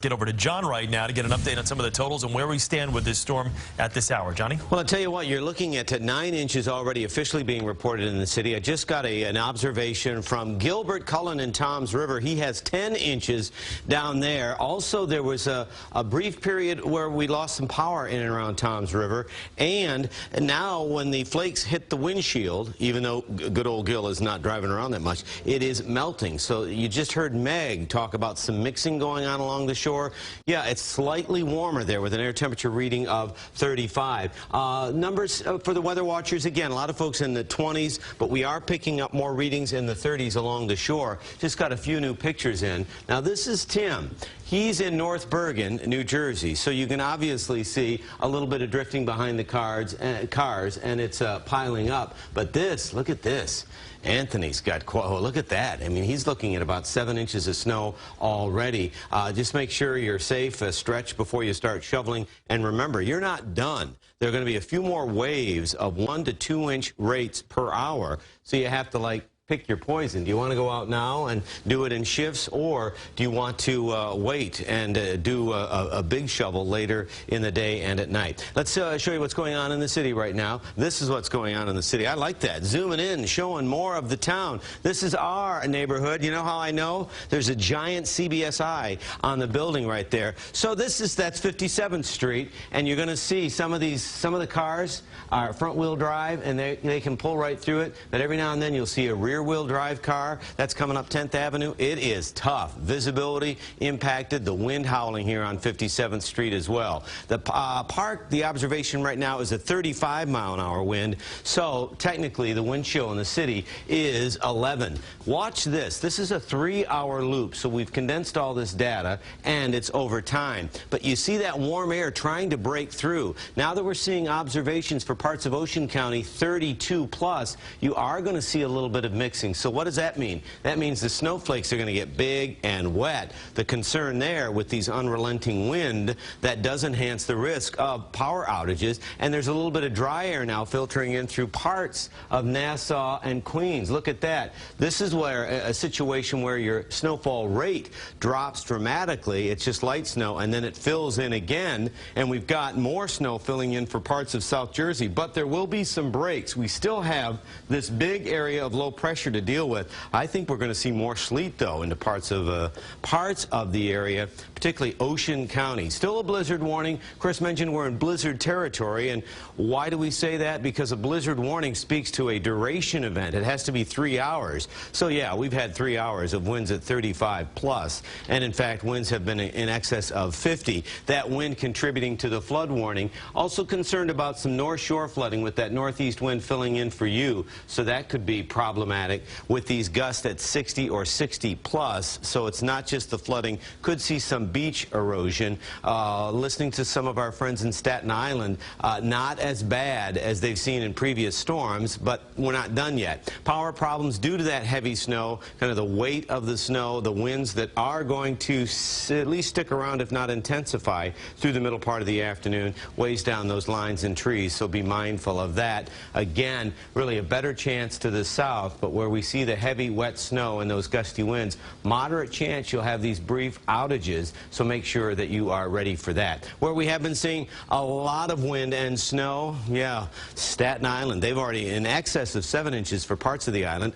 Get over to John right now to get an update on some of the totals and where we stand with this storm at this hour. Johnny? Well, I'll tell you what, you're looking at 9 inches already officially being reported in the city. I just got an observation from Gilbert Cullen in Toms River. He has 10 inches down there. Also, there was a brief period where we lost some power in and around Toms River. And now when the flakes hit the windshield, even though good old Gil is not driving around that much, it is melting. So you just heard Meg talk about some mixing going on along the shore. Yeah, it's slightly warmer there with an air temperature reading of 35. Numbers for the weather watchers, again, a lot of folks in the 20s, but we are picking up more readings in the 30s along the shore. Just got a few new pictures in. Now, this is Tim. He's in North Bergen, New Jersey, so you can obviously see a little bit of drifting behind the cars, and it's piling up. But this, look at this. Anthony's got, oh, look at that. I mean, he's looking at about 7 inches of snow already. Just make sure you're safe, stretch before you start shoveling. And remember, you're not done. There are going to be a few more waves of 1 to 2 inch rates per hour, so you have to, pick your poison. Do you want to go out now and do it in shifts, or do you want to wait and do a big shovel later in the day and at night? Let's show you what's going on in the city right now. This is what's going on in the city. I like that. Zooming in, showing more of the town. This is our neighborhood. You know how I know? There's a giant CBS2 on the building right there. So that's 57th Street, and you're going to see some of the cars are front-wheel drive, and they can pull right through it. But every now and then you'll see a rear-wheel drive car that's coming up 10th Avenue. It is tough. Visibility impacted. The wind howling here on 57th Street as well. The the observation right now is a 35-mile-an-hour wind. So technically the wind chill in the city is 11. Watch this. This is a 3-hour loop. So we've condensed all this data, and it's over time. But you see that warm air trying to break through. Now that we're seeing observations for parts of Ocean County 32 plus, you are going to see a little bit of mixing. So what does that mean? That means the snowflakes are going to get big and wet. The concern there with these unrelenting wind, that does enhance the risk of power outages. And there's a little bit of dry air now filtering in through parts of Nassau and Queens. Look at that. This is where a situation where your snowfall rate drops dramatically. It's just light snow, and then it fills in again, and we've got more snow filling in for parts of South Jersey. But there will be some breaks. We still have this big area of low pressure to deal with. I think we're going to see more sleet, though, into parts of the area, particularly Ocean County. Still a blizzard warning. Chris mentioned we're in blizzard territory, and why do we say that? Because a blizzard warning speaks to a duration event. It has to be 3 hours. So yeah, we've had 3 hours of winds at 35 plus, and in fact winds have been in excess of 50. That wind contributing to the flood warning. Also concerned about some North Shore flooding with that northeast wind filling in for you, so that could be problematic with these gusts at 60 or 60 plus. So it's not just the flooding. Could see some beach erosion. Listening to some of our friends in Staten Island, not as bad as they've seen in previous storms, but we're not done yet. Power problems due to that heavy snow, kind of the weight of the snow, the winds that are going to at least stick around, if not intensify, through the middle part of the afternoon, weighs down those lines and trees, so be mindful of that. Again, really a better chance to the south, but where we see the heavy wet snow and those gusty winds, moderate chance you'll have these brief outages, so make sure that you are ready for that. Where we have been seeing a lot of wind and snow, yeah, Staten Island, they've already in excess of 7 inches for parts of the island.